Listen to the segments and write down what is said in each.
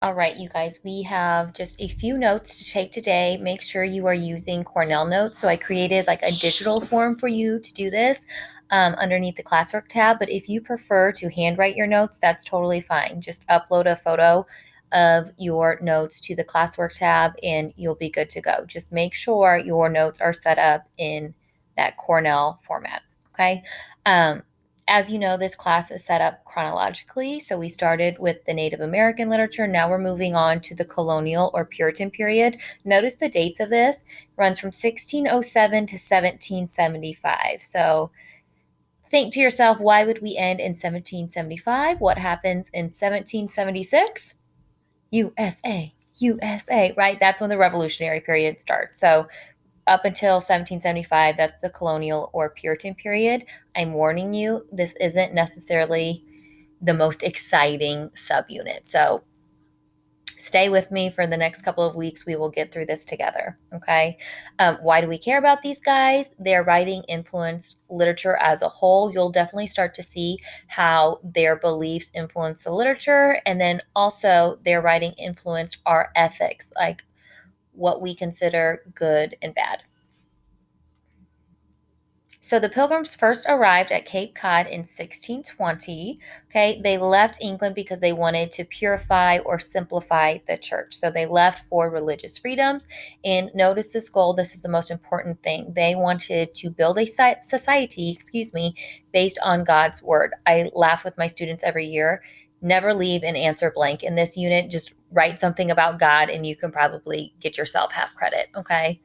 All right, you guys, we have just a few notes to take today. Make sure you are using Cornell Notes. So I created like a digital form for you to do this underneath the classwork tab. But if you prefer to handwrite your notes, that's totally fine. Just upload a photo of your notes to the classwork tab and you'll be good to go. Just make sure your notes are set up in that Cornell format. Okay. Um, as you know, this class is set up chronologically. So we started with the Native American literature. Now we're moving on to the colonial or Puritan period. Notice the dates of this. It runs from 1607 to 1775. So think to yourself, why would we end in 1775? What happens in 1776? USA, USA, right? That's when the Revolutionary period starts. So up until 1775, that's the colonial or Puritan period. I'm warning you, this isn't necessarily the most exciting subunit. So stay with me for the next couple of weeks. We will get through this together. Okay. Why do we care about these guys? Their writing influenced literature as a whole. You'll definitely start to see how their beliefs influence the literature. And then also their writing influenced our ethics, like what we consider good and bad. So the Pilgrims first arrived at Cape Cod in 1620. Okay, they left England because they wanted to purify or simplify the church. So they left for religious freedoms. And notice this goal, this is the most important thing. They wanted to build a society, based on God's word. I laugh with my students every year. Never leave an answer blank in this unit. Just write something about God and you can probably get yourself half credit. Okay.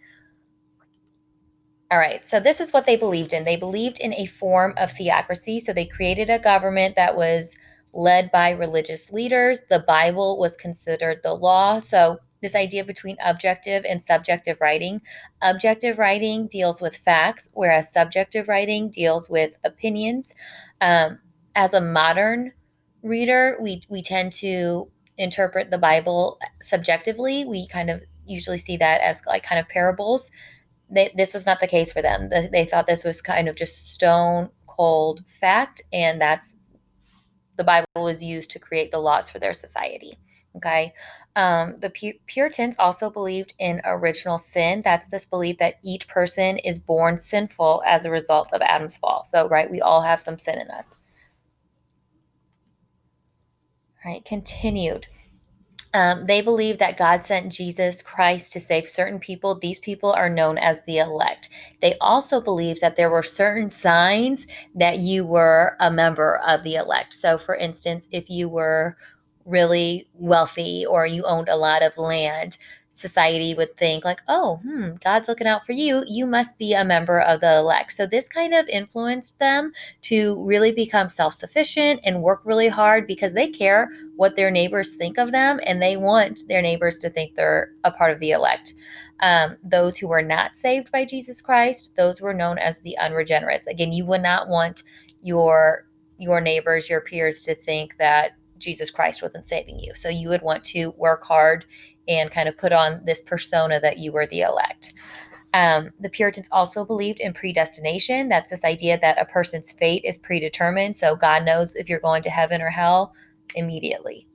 All right, so this is what they believed in. They believed in a form of theocracy. So they created a government that was led by religious leaders. The Bible was considered the law. So, this idea between objective and subjective writing. Objective writing deals with facts, whereas subjective writing deals with opinions. Um, as a modern reader, we tend to interpret the Bible subjectively. We kind of usually see that as like kind of parables. This was not the case for them. They thought this was kind of just stone cold fact, and that's the Bible was used to create the laws for their society. Okay. The Puritans also believed in original sin. That's this belief that each person is born sinful as a result of Adam's fall. So, right, we all have some sin in us. All right, continued. They believe that God sent Jesus Christ to save certain people. These people are known as the elect. They also believe that there were certain signs that you were a member of the elect. So, for instance, if you were really wealthy or you owned a lot of land, society would think like, oh, God's looking out for you. You must be a member of the elect. So this kind of influenced them to really become self-sufficient and work really hard because they care what their neighbors think of them and they want their neighbors to think they're a part of the elect. Those who were not saved by Jesus Christ, those were known as the unregenerates. Again, you would not want your neighbors, your peers to think that Jesus Christ wasn't saving you. So you would want to work hard and kind of put on this persona that you were the elect. The Puritans also believed in predestination. That's this idea that a person's fate is predetermined. So God knows if you're going to heaven or hell immediately.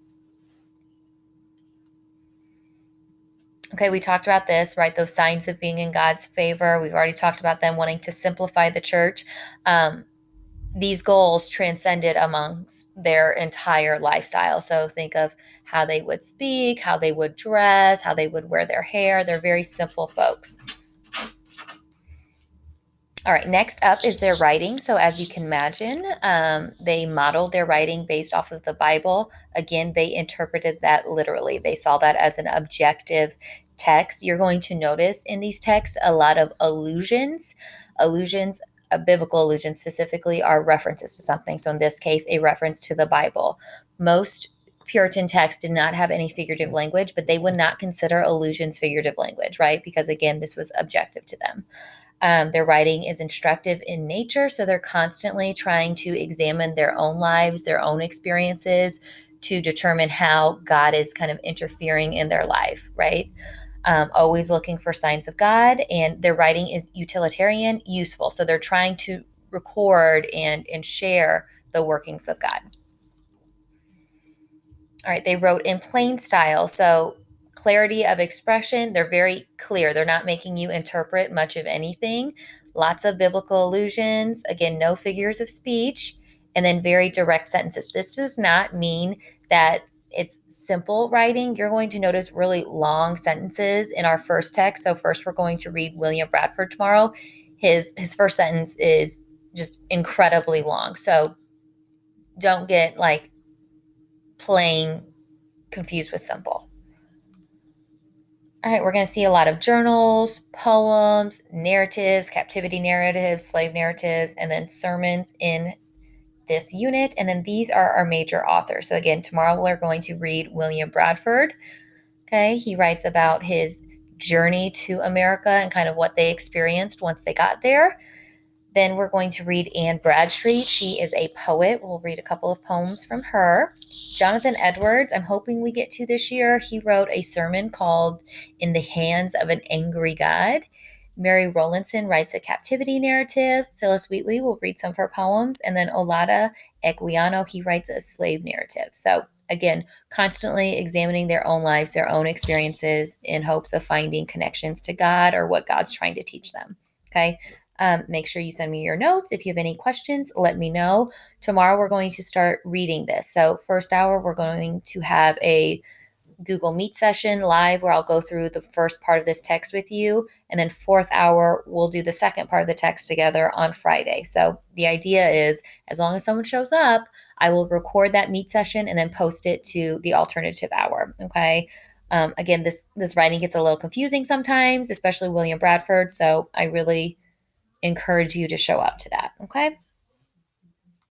Okay, we talked about this, right? Those signs of being in God's favor. We've already talked about them wanting to simplify the church. These goals transcended amongst their entire lifestyle. So think of how they would speak, how they would dress, how they would wear their hair. They're very simple folks. All right, next up is their writing. So, as you can imagine, they modeled their writing based off of the Bible. Again, they interpreted that literally. They saw that as an objective text. You're going to notice in these texts a lot of allusions. Allusions, biblical allusions specifically, are references to something. So, in this case, a reference to the Bible. Most Puritan texts did not have any figurative language, but they would not consider allusions figurative language, right? Because again, this was objective to them. Their writing is instructive in nature, so they're constantly trying to examine their own lives, their own experiences to determine how God is kind of interfering in their life, right? Always looking for signs of God, and their writing is utilitarian, useful. So they're trying to record and share the workings of God. All right, they wrote in plain style. So clarity of expression, they're very clear. They're not making you interpret much of anything. Lots of biblical allusions. Again, no figures of speech. And then very direct sentences. This does not mean that it's simple writing. You're going to notice really long sentences in our first text. So first we're going to read William Bradford tomorrow. His first sentence is just incredibly long. So don't get like plain confused with simple. All right, we're going to see a lot of journals, poems, narratives, captivity narratives, slave narratives, and then sermons in this unit. And then these are our major authors. So again, tomorrow we're going to read William Bradford. Okay, he writes about his journey to America and kind of what they experienced once they got there. Then we're going to read Anne Bradstreet. She is a poet. We'll read a couple of poems from her. Jonathan Edwards, I'm hoping we get to this year. He wrote a sermon called In the Hands of an Angry God. Mary Rowlandson writes a captivity narrative. Phyllis Wheatley will read some of her poems. And then Olada Equiano, he writes a slave narrative. So again, constantly examining their own lives, their own experiences in hopes of finding connections to God or what God's trying to teach them. Okay. Make sure you send me your notes. If you have any questions, let me know. Tomorrow, we're going to start reading this. So, first hour, we're going to have a Google Meet session live where I'll go through the first part of this text with you. And then, fourth hour, we'll do the second part of the text together on Friday. So, the idea is as long as someone shows up, I will record that Meet session and then post it to the alternative hour. Okay. Again, this writing gets a little confusing sometimes, especially William Bradford. So, I really encourage you to show up to that. Okay.